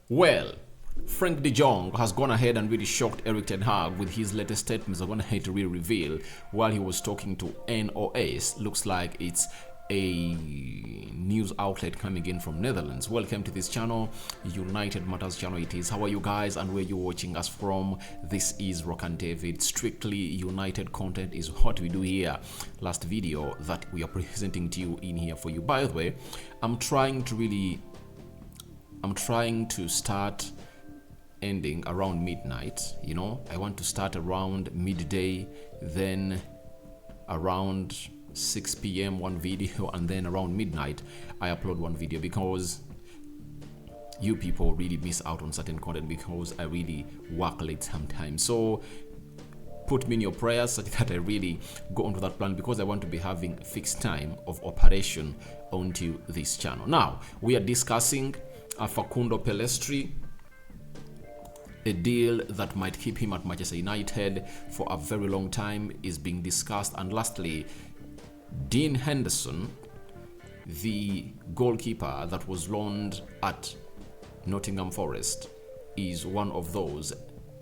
Well, Frenkie de Jong has gone ahead and really shocked Erik ten Hag with his latest statements. I'm going ahead to really reveal while he was talking to NOS. Looks like it's a news outlet coming in from Netherlands. Welcome to this channel, United Matters channel it is. How are you guys and where you're watching us from? This is Rock and David. Strictly United content is what we do here. Last video that we are presenting to you in here for you. By the way, I'm trying to start ending around midnight. You know, I want to start around midday, then around 6 p.m. one video, and then around midnight I upload one video, because you people really miss out on certain content because I really work late sometimes. So put me in your prayers such that I really go onto that plan, because I want to be having a fixed time of operation onto this channel. Now we are discussing Facundo Pellistri, a deal that might keep him at Manchester United for a very long time is being discussed. And lastly, Dean Henderson, the goalkeeper that was loaned at Nottingham Forest, is one of those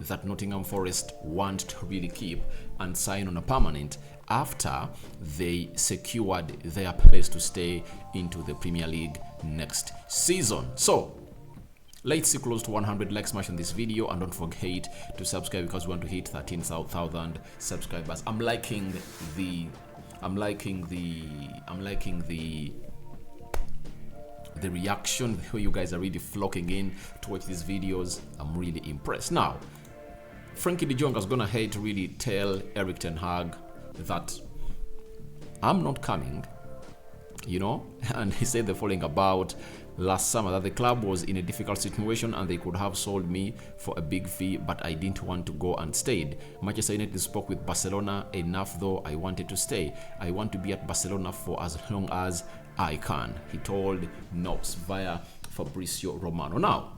that Nottingham Forest want to really keep and sign on a permanent after they secured their place to stay into the Premier League next season. So let's see close to 100 likes smash on this video, and don't forget to subscribe because we want to hit 13,000 subscribers. I'm liking the reaction, the way you guys are really flocking in to watch these videos. I'm really impressed. Now, Frenkie de Jong has gone ahead to really tell Erik ten Hag that I'm not coming, you know, and he said the following about last summer, that the club was in a difficult situation and they could have sold me for a big fee, but I didn't want to go and stayed. Manchester United spoke with Barcelona enough, though I wanted to stay. I want to be at Barcelona for as long as I can, he told Nops via Fabrizio Romano. Now,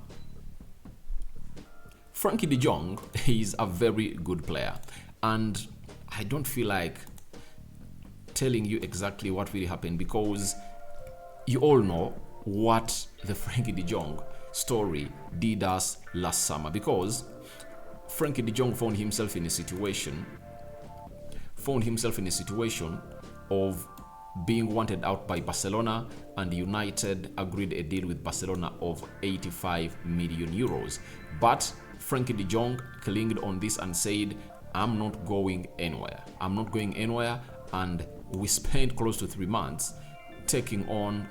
Frenkie de Jong is a very good player, and I don't feel like telling you exactly what really happened, because you all know what the Frenkie de Jong story did us last summer. Because Frenkie de Jong found himself in a situation of being wanted out by Barcelona, and United agreed a deal with Barcelona of 85 million euros. But Frenkie de Jong clinged on this and said, I'm not going anywhere. I'm not going anywhere. And we spent close to 3 months taking on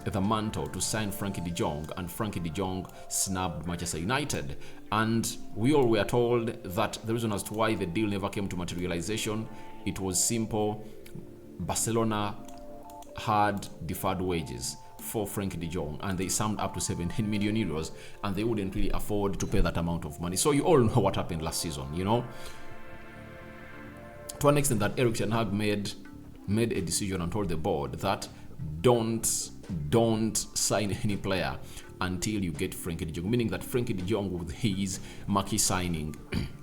the mantle to sign Frenkie de Jong, and Frenkie de Jong snubbed Manchester United. And we all were told that the reason as to why the deal never came to materialization, it was simple. Barcelona had deferred wages for Frenkie de Jong, and they summed up to 17 million euros, and they wouldn't really afford to pay that amount of money. So you all know what happened last season, you know, to an extent that Erik ten Hag made a decision and told the board that don't sign any player until you get Frenkie de Jong, meaning that Frenkie de Jong with his marquee signing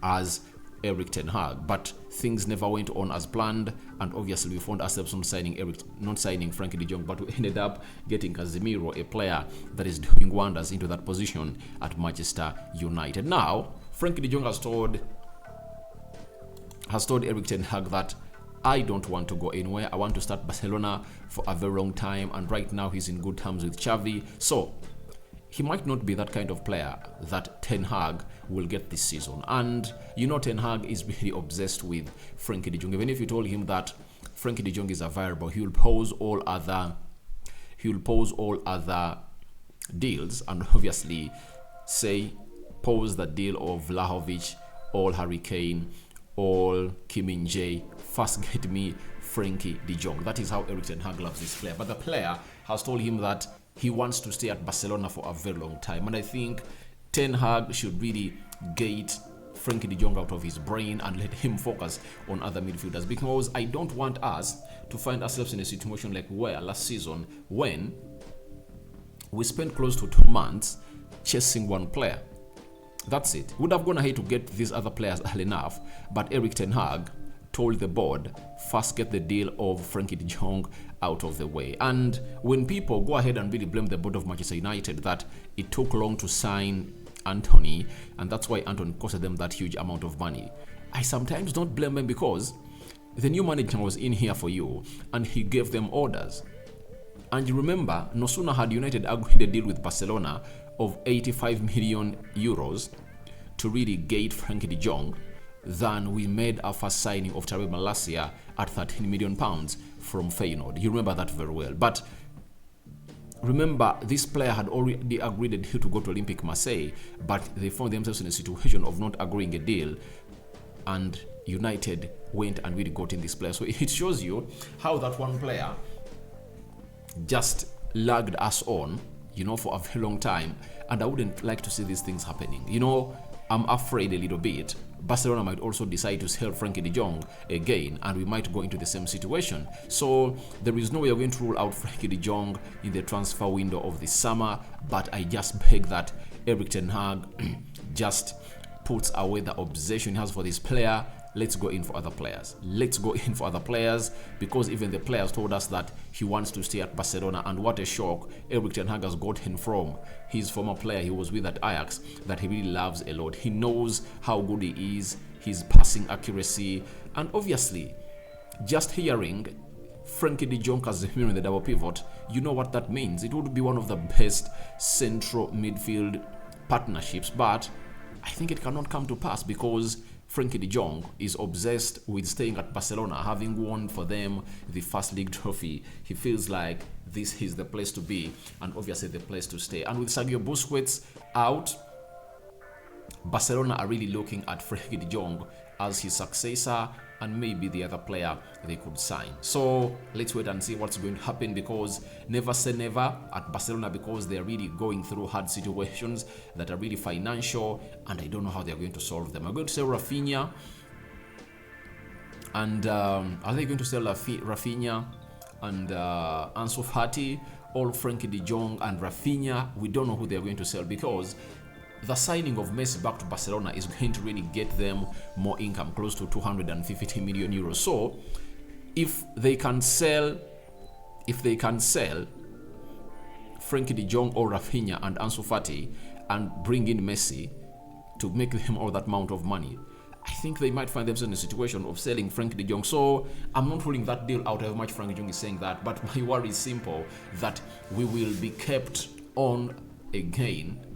as Erik ten Hag. But things never went on as planned, and obviously we found ourselves not signing Frenkie de Jong, but we ended up getting Casemiro, a player that is doing wonders into that position at Manchester United. Now, Frenkie de Jong has told Erik ten Hag that I don't want to go anywhere. I want to start Barcelona for a very long time, and right now he's in good terms with Xavi. So he might not be that kind of player that Ten Hag will get this season. And you know, Ten Hag is really obsessed with Frenkie de Jong. Even if you told him that Frenkie de Jong is a variable, he will pose all other deals, and obviously say pose the deal of Vlahovic, all Harry Kane, all Kim Min-jae. First get me Frenkie de Jong. That is how Erik ten Hag loves this player. But the player has told him that he wants to stay at Barcelona for a very long time. And I think Ten Hag should really get Frenkie de Jong out of his brain and let him focus on other midfielders, because I don't want us to find ourselves in a situation like where last season, when we spent close to 2 months chasing one player. That's it. Would have gone ahead to get these other players early enough, but Erik ten Hag told the board, first get the deal of Frenkie de Jong out of the way. And when people go ahead and really blame the board of Manchester United that it took long to sign Anthony, and that's why Anthony costed them that huge amount of money, I sometimes don't blame them, because the new manager was in here for you and he gave them orders. And you remember, no sooner had United agreed a deal with Barcelona of 85 million euros to really get Frenkie de Jong than we made our first signing of Tariq Malacia at 13 million pounds from Feyenoord. You remember that very well. But remember, this player had already agreed a deal to go to Olympique Marseille, but they found themselves in a situation of not agreeing a deal, and United went and really got in this player. So it shows you how that one player just lagged us on, for a very long time, and I wouldn't like to see these things happening. I'm afraid a little bit Barcelona might also decide to sell Frenkie de Jong again, and we might go into the same situation. So there is no way we're going to rule out Frenkie de Jong in the transfer window of this summer, but I just beg that Erik ten Hag just puts away the obsession he has for this player. Let's go in for other players. Let's go in for other players, because even the players told us that he wants to stay at Barcelona, and what a shock Erik ten Hag has gotten from his former player he was with at Ajax that he really loves a lot. He knows how good he is, his passing accuracy, and obviously just hearing Frenkie de Jong as the in the double pivot, you know what that means. It would be one of the best central midfield partnerships, but I think it cannot come to pass because Frenkie de Jong is obsessed with staying at Barcelona, having won for them the first league trophy. He feels like this is the place to be, and obviously the place to stay. And with Sergio Busquets out, Barcelona are really looking at Frenkie de Jong as his successor and maybe the other player they could sign. So let's wait and see what's going to happen, because never say never at Barcelona, because they're really going through hard situations that are really financial, and I don't know how they're going to solve them. I'm going to sell Rafinha, and are they going to sell Rafinha and Ansu Fati, or Frenkie de Jong and Rafinha? We don't know who they're going to sell, because the signing of Messi back to Barcelona is going to really get them more income, close to 250 million euros. So if they can sell Frenkie de Jong or Rafinha and Ansu Fati and bring in Messi to make them all that amount of money, I think they might find themselves in a situation of selling Frenkie de Jong. So I'm not ruling that deal out, however much Frenkie de Jong is saying that, but my worry is simple, that we will be kept on again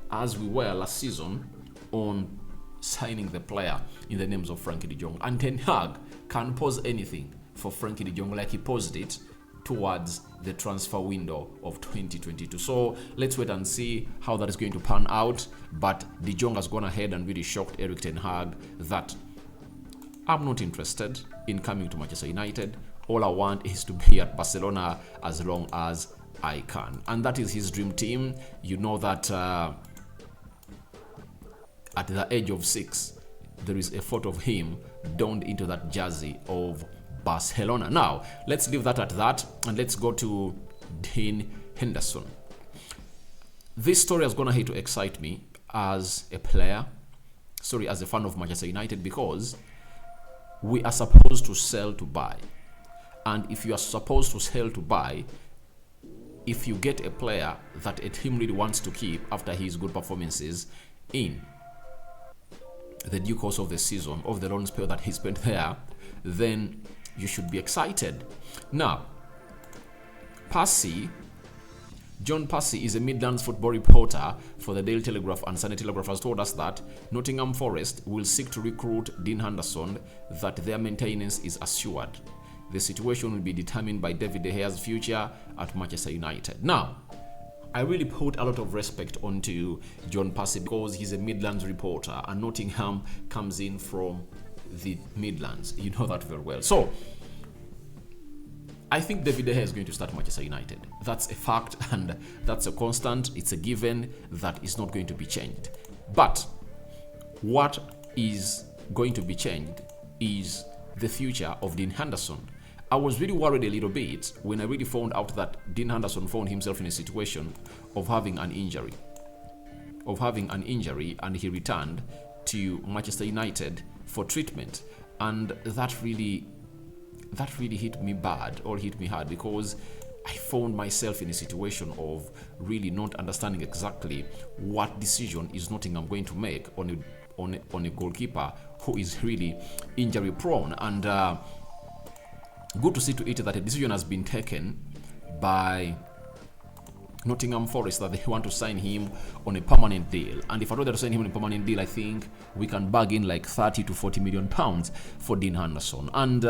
as we were last season on signing the player in the names of Frenkie de Jong. And Ten Hag can pause anything for Frenkie de Jong, like he paused it towards the transfer window of 2022. So let's wait and see how that is going to pan out. But de Jong has gone ahead and really shocked Erik ten Hag that I'm not interested in coming to Manchester United. All I want is to be at Barcelona as long as I can. And that is his dream team. You know that at the age of 6, there is a photo of him donned into that jersey of Barcelona. Now, let's leave that at that, and let's go to Dean Henderson. This story has gone ahead to excite me as a player, as a fan of Manchester United, because we are supposed to sell to buy. And if you are supposed to sell to buy, if you get a player that a team really wants to keep after his good performances in the due course of the season, of the long spell that he spent there, then you should be excited. Now, John Passy is a Midlands football reporter for the Daily Telegraph and Sunday Telegraph, has told us that Nottingham Forest will seek to recruit Dean Henderson, that their maintenance is assured. The situation will be determined by David De Gea's future at Manchester United. Now, I really put a lot of respect onto John Passy because he's a Midlands reporter, and Nottingham comes in from the Midlands. You know that very well. So I think David De Gea is going to start Manchester United. That's a fact, and that's a constant. It's a given that is not going to be changed. But what is going to be changed is the future of Dean Henderson. I was really worried a little bit when I really found out that Dean Henderson found himself in a situation of having an injury. And he returned to Manchester United for treatment. And that really hit me bad, or hit me hard, because I found myself in a situation of really not understanding exactly what decision is Nottingham going to make on a goalkeeper who is really injury prone. And good to see to it that a decision has been taken by Nottingham Forest that they want to sign him on a permanent deal. And if I were to sign him on a permanent deal, I think we can bargain like 30 to 40 million pounds for Dean Henderson. And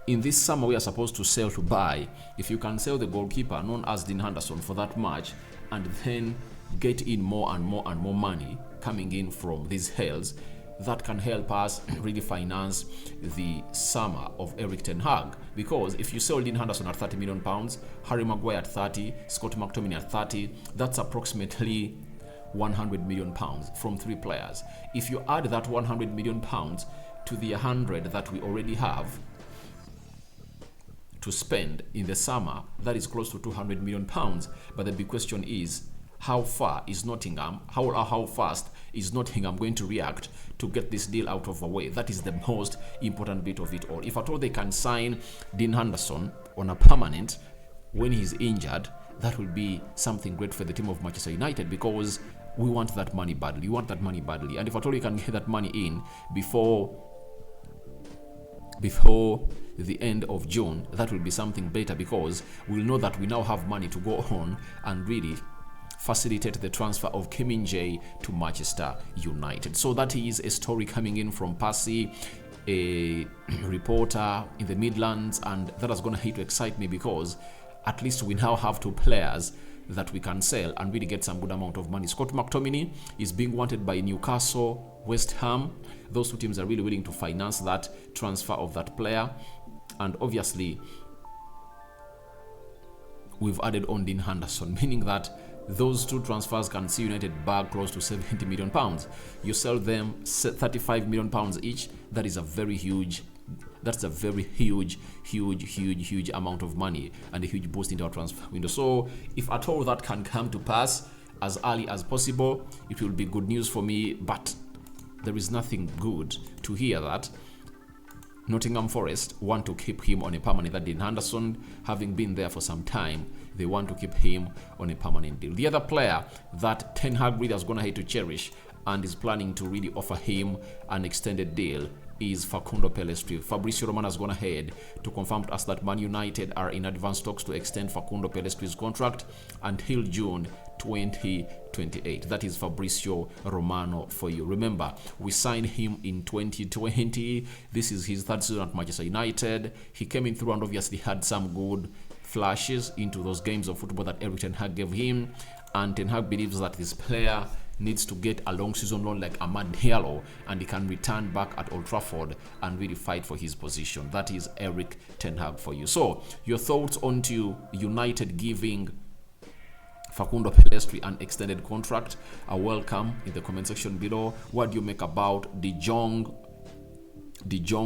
in this summer, we are supposed to sell to buy. If you can sell the goalkeeper known as Dean Henderson for that much, and then get in more and more and more money coming in from these hells, that can help us really finance the summer of Eric Ten Hag. Because if you sell Dean Henderson at 30 million pounds, Harry Maguire at 30, Scott McTominay at 30, that's approximately 100 million pounds from 3 players. If you add that 100 million pounds to the 100 that we already have to spend in the summer, that is close to 200 million pounds. But the big question is, how fast is Nottingham going to react to get this deal out of the way? That is the most important bit of it all. If at all they can sign Dean Henderson on a permanent when he's injured, that will be something great for the team of Manchester United, because we want that money badly. And if at all you can get that money in before the end of June, that will be something better, because we'll know that we now have money to go on and really facilitate the transfer of Kim Min-jae to Manchester United. So that is a story coming in from Percy, a reporter in the Midlands, and that is going to excite me, because at least we now have 2 players that we can sell and really get some good amount of money. Scott McTominay is being wanted by Newcastle, West Ham. Those 2 teams are really willing to finance that transfer of that player. And obviously, we've added on Dean Henderson, meaning that those 2 transfers can see United bag close to 70 million pounds. You sell them 35 million pounds each. That is a very huge amount of money and a huge boost into our transfer window. So if at all that can come to pass as early as possible, it will be good news for me. But there is nothing good to hear that Nottingham Forest want to keep him on a permanent. That Dean Henderson, having been there for some time, they want to keep him on a permanent deal. The other player that Ten Hag really is going to have to cherish and is planning to really offer him an extended deal is Facundo Pellistri. Fabrizio Romano has gone ahead to confirm to us that Man United are in advanced talks to extend Facundo Pellistri's contract until June 2028. That is Fabrizio Romano for you. Remember, we signed him in 2020. This is his 3rd season at Manchester United. He came in through and obviously had some good flashes into those games of football that Eric Ten Hag gave him. And Ten Hag believes that this player needs to get a long season loan like Amad Diallo, and he can return back at Old Trafford and really fight for his position. That is Eric Ten Hag for you. So your thoughts on to United giving Facundo Pellistri an extended contract are welcome in the comment section below. What do you make about De Jong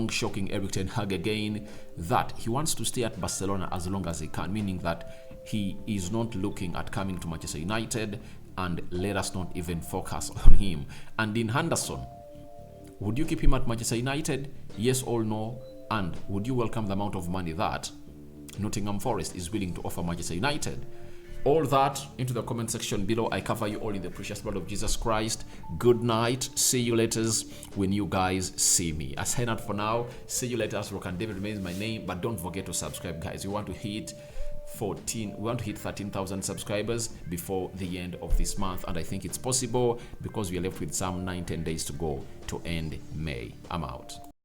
shocking Eric Ten Hag again, that he wants to stay at Barcelona as long as he can, meaning that he is not looking at coming to Manchester United, and let us not even focus on him. And Dean Henderson, would you keep him at Manchester United? Yes or no? And would you welcome the amount of money that Nottingham Forest is willing to offer Manchester United? All that into the comment section below. I cover you all in the precious blood of Jesus Christ. Good night. See you later when you guys see me. I sign out for now. See you later. Rock and David remains my name, but don't forget to subscribe, guys. We want to hit 13,000 subscribers before the end of this month, and I think it's possible because we are left with some 9-10 days to go to end May. I'm out.